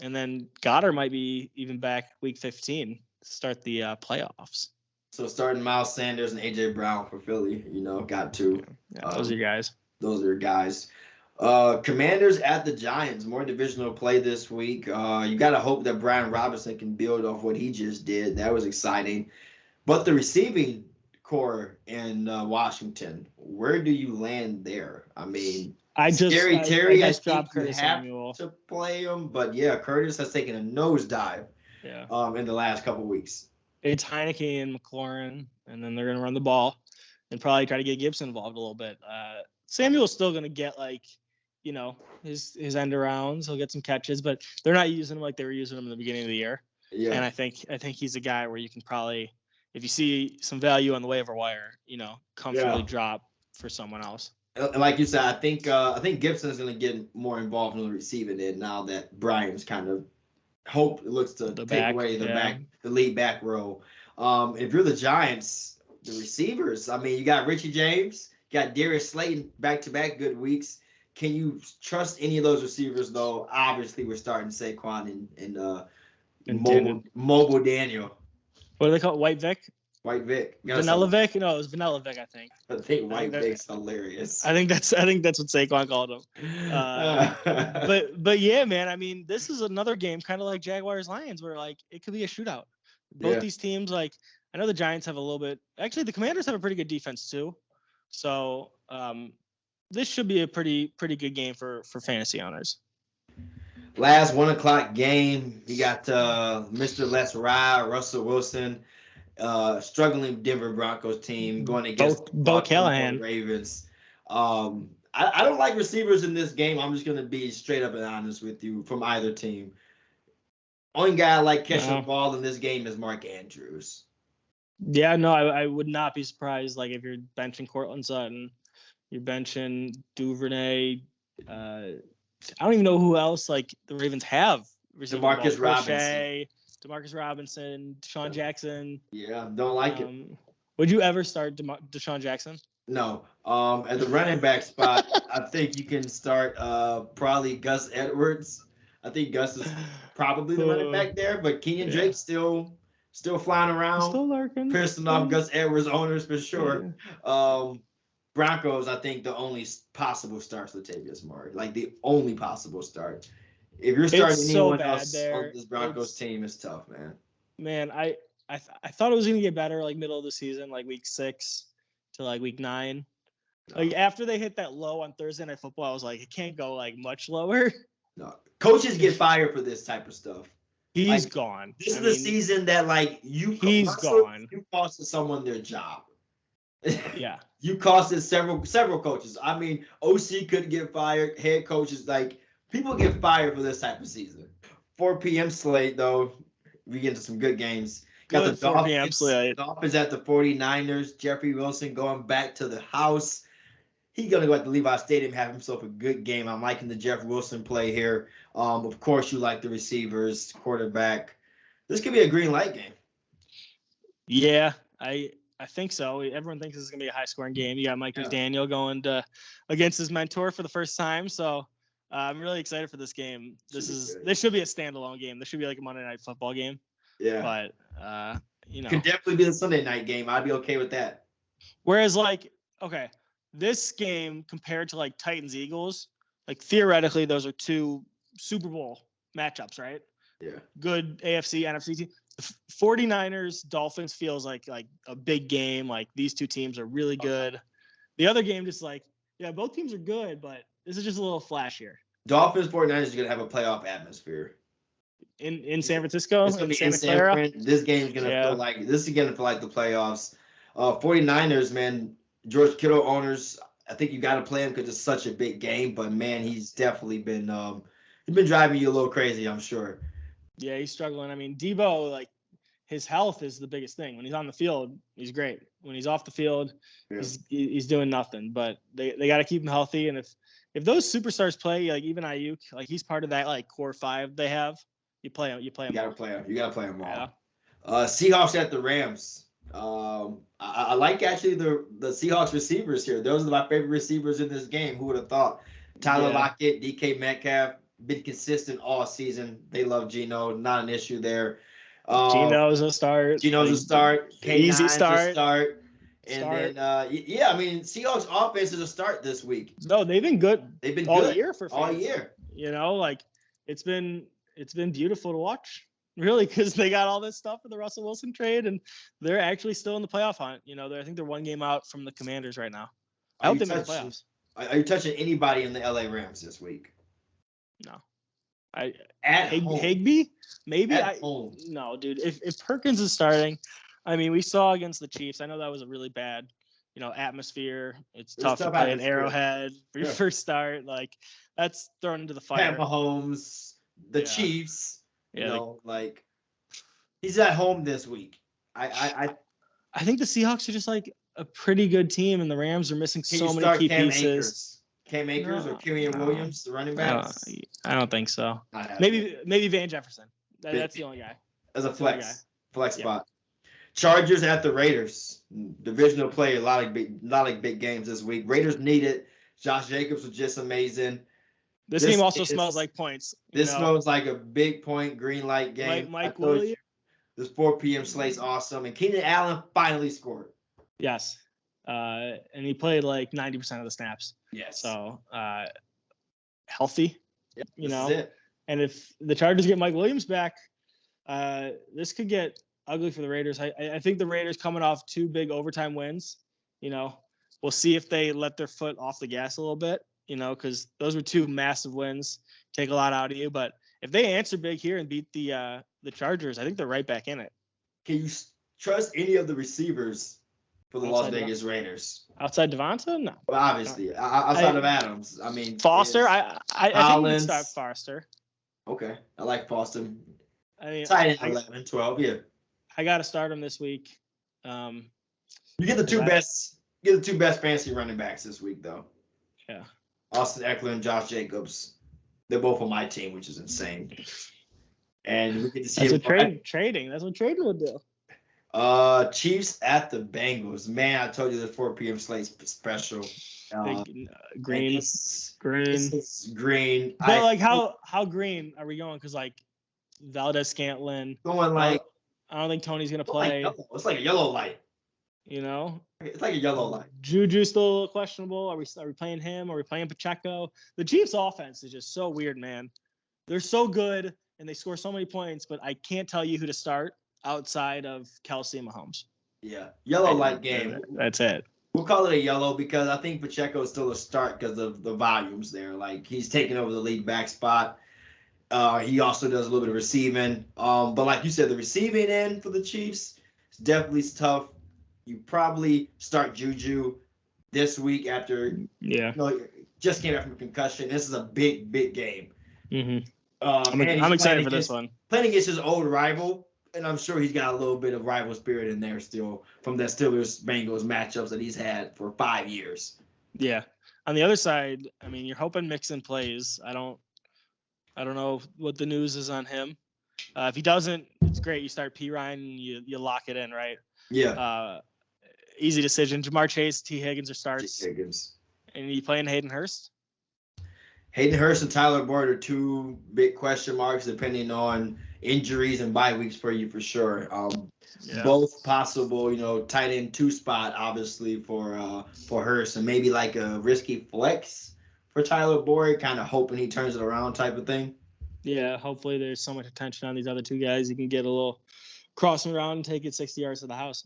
And then Goddard might be even back week 15 to start the playoffs. So starting Miles Sanders and A.J. Brown for Philly, got to. Yeah, those are your guys. Those are your guys. Commanders at the Giants, more divisional play this week. You got to hope that Brian Robinson can build off what he just did. That was exciting. But the receiving core in Washington, where do you land there? I mean, Terry, I think you have to play him, but Curtis has taken a nosedive. In the last couple weeks. It's Heineke and McLaurin, and then they're going to run the ball and probably try to get Gibson involved a little bit. Samuel's still going to get his end arounds. He'll get some catches, but they're not using him like they were using him in the beginning of the year. Yeah. And I think he's a guy where you can probably, if you see some value on the waiver wire, comfortably drop for someone else. And like you said, I think Gibson is going to get more involved in the receiving end now that Brian's kind of looks to take away the lead back row. If you're the Giants, the receivers, I mean, you got Richie James, you got Darius Slayton back-to-back good weeks. Can you trust any of those receivers, though? Obviously, we're starting Saquon and Mobile Daniel. What do they call it? White Vic? White Vic. Vanilla Vic? No, it was Vanilla Vic, I think. I think White Vic's hilarious. I think that's what Saquon called him. But yeah, man. I mean, this is another game, kind of like Jaguars Lions, where it could be a shootout. Both these teams, I know the Giants have a little bit. Actually, the Commanders have a pretty good defense too. So this should be a pretty good game for fantasy owners. Last 1:00 game, you got Mr. Let's Ride, Russell Wilson. Struggling Denver Broncos team going against Bo Callahan Ravens. I don't like receivers in this game. I'm just going to be straight up and honest with you from either team. Only guy I like catching the ball in this game is Mark Andrews. Yeah, no, I would not be surprised. Like if you're benching Cortland Sutton, you're benching Duvernay. I don't even know who else like the Ravens have receiving the ball. DeMarcus Robinson. Crochet, Demarcus Robinson, Deshaun Jackson. Yeah, don't like it. Would you ever start Deshaun Jackson? No. At the running back spot, I think you can start probably Gus Edwards. I think Gus is probably the running back there, but Kenyon Drake's still flying around. Still lurking. Pissing off Gus Edwards owners for sure. Yeah. Broncos, I think the only possible start's Latavius Murray. Like the only possible start. If you're starting anyone else on this Broncos team, it's tough, man. Man, I thought it was gonna get better like middle of the season, like week 6 to like week 9. No. Like after they hit that low on Thursday Night Football, I was like, it can't go like much lower. No, coaches get fired for this type of stuff. He's gone. This is the season that like he's gone. You costed someone their job. Yeah. You costed several coaches. I mean, OC could get fired. Head coaches, like people get fired for this type of season. 4 p.m. slate though. We get into some good games. Got the Dolphins at the 49ers. Jeffrey Wilson going back to the house. He's going to go at the Levi Stadium, have himself a good game. I'm liking the Jeff Wilson play here. Of course, you like the receivers, quarterback. This could be a green light game. Yeah, I think so. Everyone thinks this is going to be a high-scoring game. You got Mike McDaniel going against his mentor for the first time. So I'm really excited for this game. This should be a standalone game. This should be like a Monday Night Football game. Yeah. But, Could definitely be the Sunday night game. I'd be okay with that. Whereas, like, okay, this game compared to, like, Titans-Eagles, like, theoretically, those are 2 Super Bowl matchups, right? Yeah. Good AFC, NFC team. The 49ers, Dolphins feels like a big game. Like, these 2 teams are really good. The other game just, like, yeah, both teams are good, but this is just a little flashier. Dolphins, 49ers is going to have a playoff atmosphere. In San Francisco, it's gonna be in San Fran. This game's gonna feel like the playoffs. 49ers, man. George Kittle owners, I think you got to play him because it's such a big game. But man, he's definitely been driving you a little crazy, I'm sure. Yeah, he's struggling. I mean, Debo, like his health is the biggest thing. When he's on the field, he's great. When he's off the field, he's doing nothing. But they got to keep him healthy. And if those superstars play, like even Ayuk, like he's part of that like core 5 they have. You play him. You gotta play him all. Yeah. Seahawks at the Rams. I like actually the Seahawks receivers here. Those are my favorite receivers in this game. Who would have thought? Tyler Lockett, DK Metcalf, been consistent all season. They love Geno. Not an issue there. Geno's a start. Easy start. And then, I mean, Seahawks offense is a start this week. No, they've been good. They've been all good year for fans. All year. You know, like it's been beautiful to watch, really, because they got all this stuff for the Russell Wilson trade, and they're actually still in the playoff hunt. You know, I think they're 1 game out from the Commanders right now. I hope they make the playoffs. Are you touching anybody in the LA Rams this week? No. Higbee? Maybe. Home. No, dude. If Perkins is starting, I mean, we saw against the Chiefs. I know that was a really bad, atmosphere. It's tough to play an Arrowhead for your first start. Like, that's thrown into the fire. Pat Mahomes, the Chiefs. Like he's at home this week. I think the Seahawks are just like a pretty good team, and the Rams are missing so many key pieces. Cam Akers or Kyrian Williams, the running backs? I don't think so. Maybe Van Jefferson. That's the only guy. As a flex spot. Chargers at the Raiders. Divisional play, a lot of big games this week. Raiders need it. Josh Jacobs was just amazing. This game also smells like points. This smells like a big point, green light game. Mike Williams. This 4 p.m. slate's awesome. And Keenan Allen finally scored. Yes. And he played like 90% of the snaps. Yes. So healthy, Yep, Is it. And if the Chargers get Mike Williams back, this could get ugly for the Raiders. I think the Raiders coming off 2 big overtime wins, we'll see if they let their foot off the gas a little bit, because those were 2 massive wins, take a lot out of you. But if they answer big here and beat the Chargers, I think they're right back in it. Can you trust any of the receivers for the Las Vegas Raiders? Outside Devonta? No. Well, obviously. Outside of Adams. I mean. Foster? I think we can start Foster. Okay. I like Foster. I mean, tight end 11, 12, yeah. I got to start him this week. You get the two best. You get the two best fantasy running backs this week, though. Yeah. Austin Eckler and Josh Jacobs. They're both on my team, which is insane. And we get to see That's what trading. That's what trading would do. Chiefs at the Bengals. Man, I told you the 4 p.m. slate special. Green. This is green. But like, how green are we going? Because like Valdez Scantlin. Going like. I don't think Tony's gonna play. It's like a yellow light. You know. It's like a yellow light. Juju's still questionable. Are we playing him? Are we playing Pacheco? The Chiefs' offense is just so weird, man. They're so good and they score so many points, but I can't tell you who to start outside of Kelsey and Mahomes. Yeah, yellow light game. That's it. We'll call it a yellow because I think Pacheco is still a start because of the volumes there. Like he's taking over the lead back spot. He also does a little bit of receiving. But like you said, the receiving end for the Chiefs is definitely tough. You probably start Juju this week after just came back from a concussion. This is a big game. Mm-hmm. I'm excited for this one. Playing against his old rival, and I'm sure he's got a little bit of rival spirit in there still from the Steelers-Bengals matchups that he's had for 5 years. Yeah. On the other side, I mean, you're hoping Mixon plays. I don't know what the news is on him. If he doesn't, it's great. You start P. Ryan and you lock it in, right? Yeah. Easy decision. Jamar Chase, T. Higgins are starts. T. Higgins. And you playing Hayden Hurst? Hayden Hurst and Tyler Boyd are two big question marks depending on injuries and bye weeks for you for sure. Both possible, tight end 2 spot obviously for Hurst and maybe like a risky flex for Tyler Boyd, kind of hoping he turns it around type of thing. Yeah, hopefully there's so much attention on these other two guys. You can get a little crossing around and take it 60 yards to the house.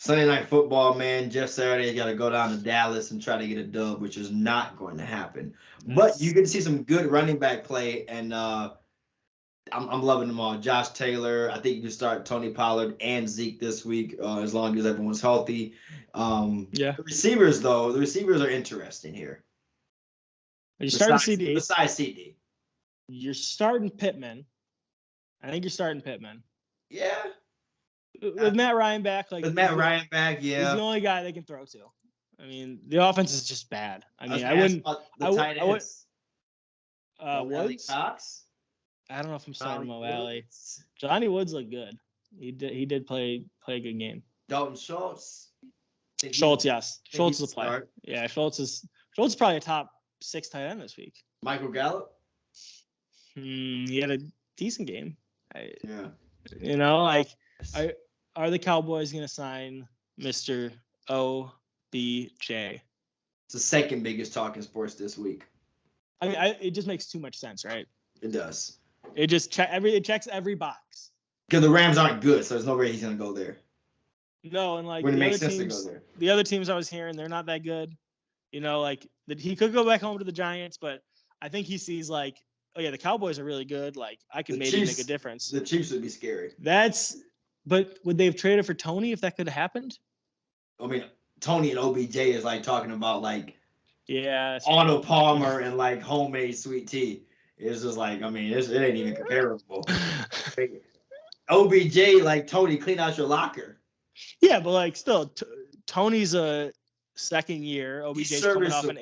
Sunday Night Football, man. Jeff Saturday's got to go down to Dallas and try to get a dub, which is not going to happen. But you get to see some good running back play, and I'm loving them all. Josh Taylor, I think you can start Tony Pollard and Zeke this week as long as everyone's healthy. The receivers, though, are interesting here. Are you starting CD? Besides CD. You're starting Pittman. I think you're starting Pittman. Yeah. With Matt Ryan back, yeah. He's the only guy they can throw to. I mean, the offense is just bad. I mean, Woods? Cox? I don't know if I'm starting Mo Alley. Johnny Woods looked good. He did play a good game. Dalton Schultz? Yes. Schultz is a player. Yeah, Schultz is probably a top 6 tight end this week. Michael Gallup? He had a decent game. Are the Cowboys going to sign Mr. OBJ? It's the second biggest talk in sports this week. I mean, it just makes too much sense, right? It does. It just checks every box. Because the Rams aren't good, so there's no way he's going to go there. No, and when it makes sense to go there. The other teams I was hearing, they're not that good. He could go back home to the Giants, but I think he sees the Cowboys are really good. Like I could maybe make a difference. The Chiefs would be scary. But would they have traded for Tony if that could have happened? I mean, Tony and OBJ is like talking about Arnold Palmer and like homemade sweet tea. It's just like, I mean, it ain't even comparable. OBJ, like Tony, clean out your locker. Yeah, but still, Tony's a second year. OBJ's coming off an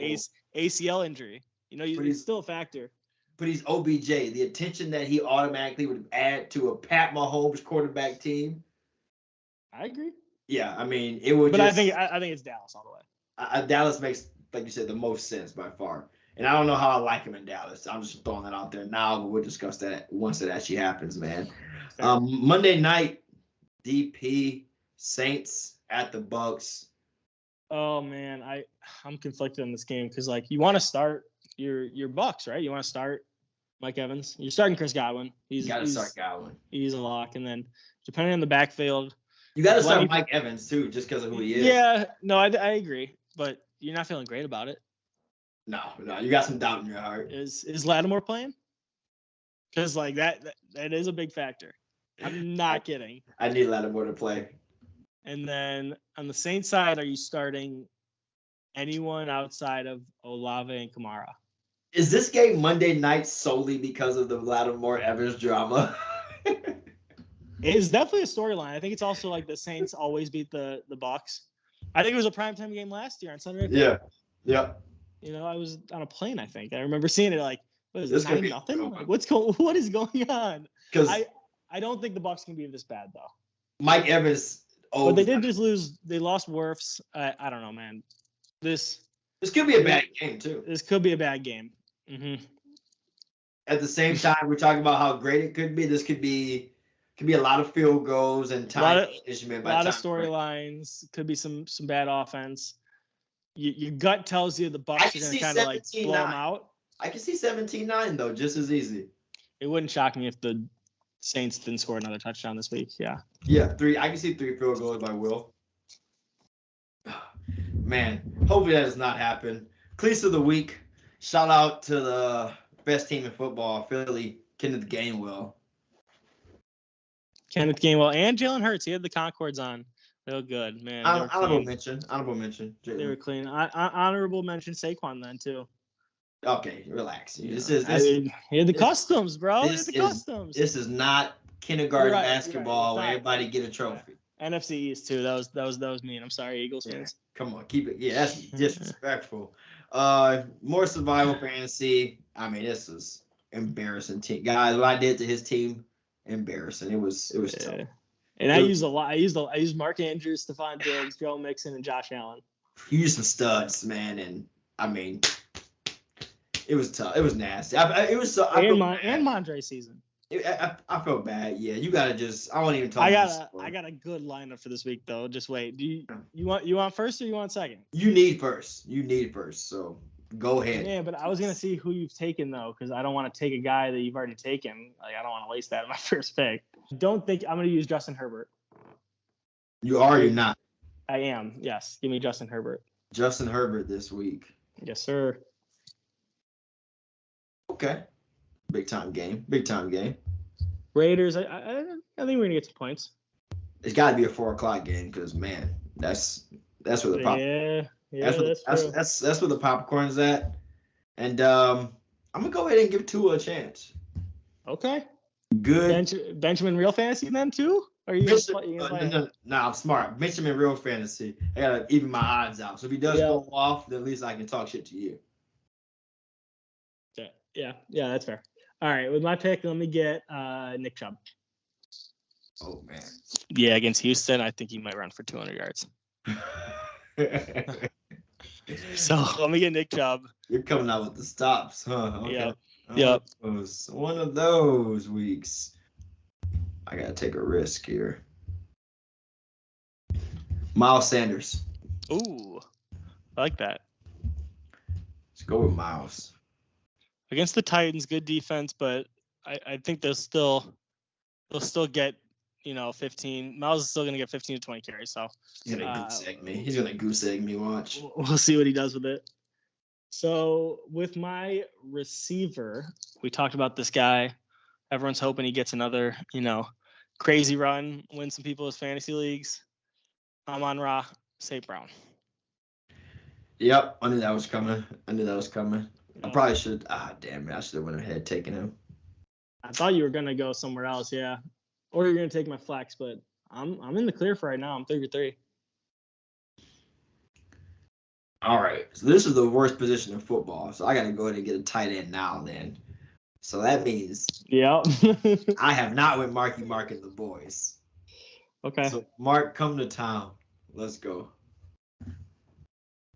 ACL injury. It's still a factor. But he's OBJ. The attention that he automatically would add to a Pat Mahomes quarterback team. I agree. Yeah, I mean, it would. But I think it's Dallas all the way. Dallas makes, like you said, the most sense by far. And I don't know how I like him in Dallas. I'm just throwing that out there now, but we'll discuss that once it actually happens, man. Monday night, DP Saints at the Bucks. Oh man, I'm conflicted on this game because you want to start your Bucks, right? You want to start Mike Evans. You're starting Chris Godwin. You got to start Godwin. He's a lock, and then depending on the backfield, you got to start Mike Evans too, just because of who he is. Yeah, no, I agree, but you're not feeling great about it. No, you got some doubt in your heart. Is Lattimore playing? Because that is a big factor. I'm not kidding. I need Lattimore to play. And then on the Saints side, are you starting anyone outside of Olave and Kamara? Is this game Monday night solely because of the Lattimore Evans drama? It's definitely a storyline. I think it's also like the Saints always beat the Bucs. I think it was a primetime game last year on Sunday. Yeah. Yep. You know, I was on a plane. I think I remember seeing it like, what is This it, could be 9-0? Like, what is going on? because I don't think the Bucs can be this bad though. Mike Evans. Oh, But they did just lose. They lost Wirfs. I don't know, man. This could be a bad game too. This could be a bad game. Mm-hmm. At the same time, we're talking about how great it could be. This could be a lot of field goals and time management. A lot of storylines. Could be some bad offense. Your gut tells you the Bucs are going to kind of like blow them out. I can see 17-9 though, just as easy. It wouldn't shock me if the Saints didn't score another touchdown this week. Yeah. Yeah, 3. I can see 3 field goals by Will. Man, hopefully that does not happen. Cleats of the week. Shout out to the best team in football, Philly, Kenneth Gainwell. Kenneth Gainwell and Jalen Hurts. He had the Concords on. They look good, man. Honorable mention. Jalen. They were clean. Honorable mention Saquon then too. Okay, relax. He had the customs, bro. He had the customs. This is not kindergarten basketball where everybody get a trophy. NFC East too. That was mean. I'm sorry, Eagles fans. Come on, keep it. Yeah, that's disrespectful. More survival fantasy. I mean, this is embarrassing. Guys, what I did to his team, embarrassing. It was tough. And I used a lot. I used Mark Andrews, Stephon Diggs, Joe Mixon, and Josh Allen. You used some studs, man, and I mean, it was tough. It was nasty. And Mondre season. I felt bad. Yeah, you gotta just. I won't even talk. I got a good lineup for this week though. Just wait. Do you want first or you want second? You need first. So go ahead. Yeah, but I was gonna see who you've taken though, because I don't want to take a guy that you've already taken. Like I don't want to waste that in my first pick. Don't think I'm gonna use Justin Herbert. You are. You're not. I am. Yes. Give me Justin Herbert. Justin Herbert this week. Yes, sir. Okay. Big time game. Raiders. I think we're gonna get some points. It's got to be a 4:00 game because man, that's where the pop. That's where the popcorn's at. And I'm gonna go ahead and give Tua a chance. Okay. Good. Benjamin Real Fantasy then too? Or are you No, I'm smart. Benjamin Real Fantasy. I gotta even my odds out. So if he does go off, then at least I can talk shit to you. Yeah, that's fair. All right, with my pick, let me get Nick Chubb. Oh man. Yeah, against Houston, I think he might run for 200 yards. So let me get Nick Chubb. You're coming out with the stops, huh? Okay. Yep. One of those weeks. I gotta take a risk here. Miles Sanders. Ooh, I like that. Let's go with Miles. Against the Titans, good defense, but I think they'll still get 15. Miles is still gonna get 15 to 20 carries. So he's gonna goose egg me. Watch. We'll see what he does with it. So with my receiver, we talked about this guy. Everyone's hoping he gets another crazy run, win some people's fantasy leagues. Amon-Ra St. Brown. Yep, I knew that was coming. I probably should. Damn it! I should have went ahead taking him. I thought you were gonna go somewhere else, yeah, or you're gonna take my flex, but I'm in the clear for right now. I'm 3-3. All right, so this is the worst position in football, so I got to go ahead and get a tight end now. Then, so that means I have not with Marky Mark and the boys. Okay. So Mark, come to town. Let's go.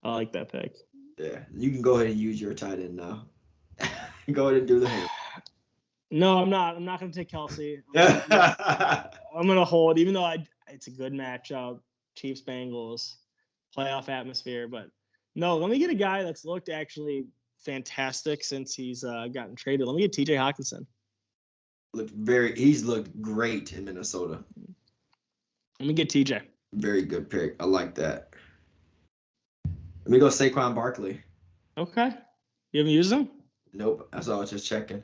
I like that pick. Yeah, you can go ahead and use your tight end now. Go ahead and do the hand. No, I'm not. I'm not going to take Kelsey. I'm going to hold, even though it's a good matchup. Chiefs, Bengals, playoff atmosphere. But no, let me get a guy that's looked actually fantastic since he's gotten traded. Let me get T.J. Hockenson. He's looked great in Minnesota. Let me get TJ. Very good pick. I like that. Let me go Saquon Barkley. Okay. You haven't used him? Nope. That's all I was just checking.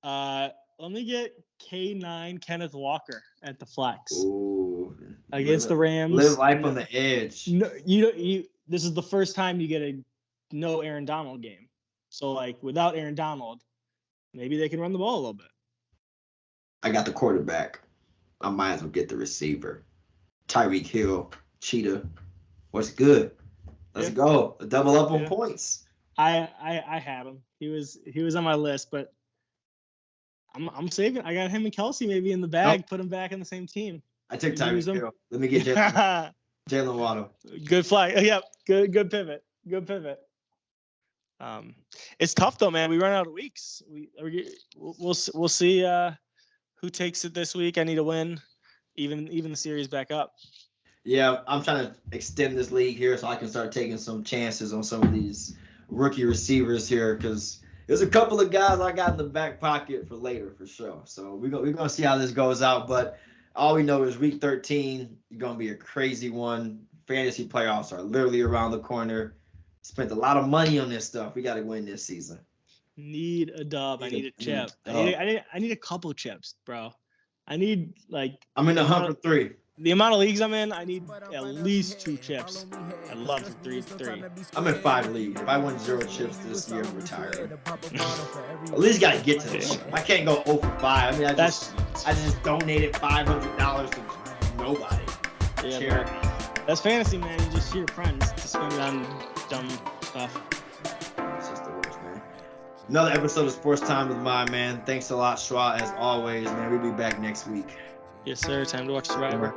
Let me get K9 Kenneth Walker at the flex. Ooh. Against the Rams. Live life on the edge. No, this is the first time you get a no Aaron Donald game. So without Aaron Donald, maybe they can run the ball a little bit. I got the quarterback. I might as well get the receiver. Tyreek Hill, Cheetah. What's good? Let's go. Double up on points. I had him. He was on my list, but I'm saving. I got him and Kelsey maybe in the bag. Put him back in the same team. I took Tyreek Hill. Let me get Jalen Waddle. Good flag. Yep. Good pivot. Good pivot. It's tough though, man. We run out of weeks. We'll see who takes it this week. I need to win, even the series back up. Yeah, I'm trying to extend this league here so I can start taking some chances on some of these rookie receivers here, because there's a couple of guys I got in the back pocket for later for sure. So we're gonna see how this goes out. But all we know is week 13 is gonna be a crazy one. Fantasy playoffs are literally around the corner. Spent a lot of money on this stuff. We got to win this season. Need a dub. I need a chip. I need a couple chips, bro. I need I'm in the hunt for 3. The amount of leagues I'm in, I need at least 2 chips. I'd love for 3. I'm in 5 leagues. If I win 0 chips this year, I'm retiring. At least got to get to this. I can't go 0 for 5. I mean, I just donated $500 to nobody. Yeah, that's fantasy, man. You just see your friends to spend it on dumb stuff. It's just the worst, man. Another episode of Sports Time with my man. Thanks a lot, Schwa, as always, man. We'll be back next week. Yes, sir. Time to watch Survivor.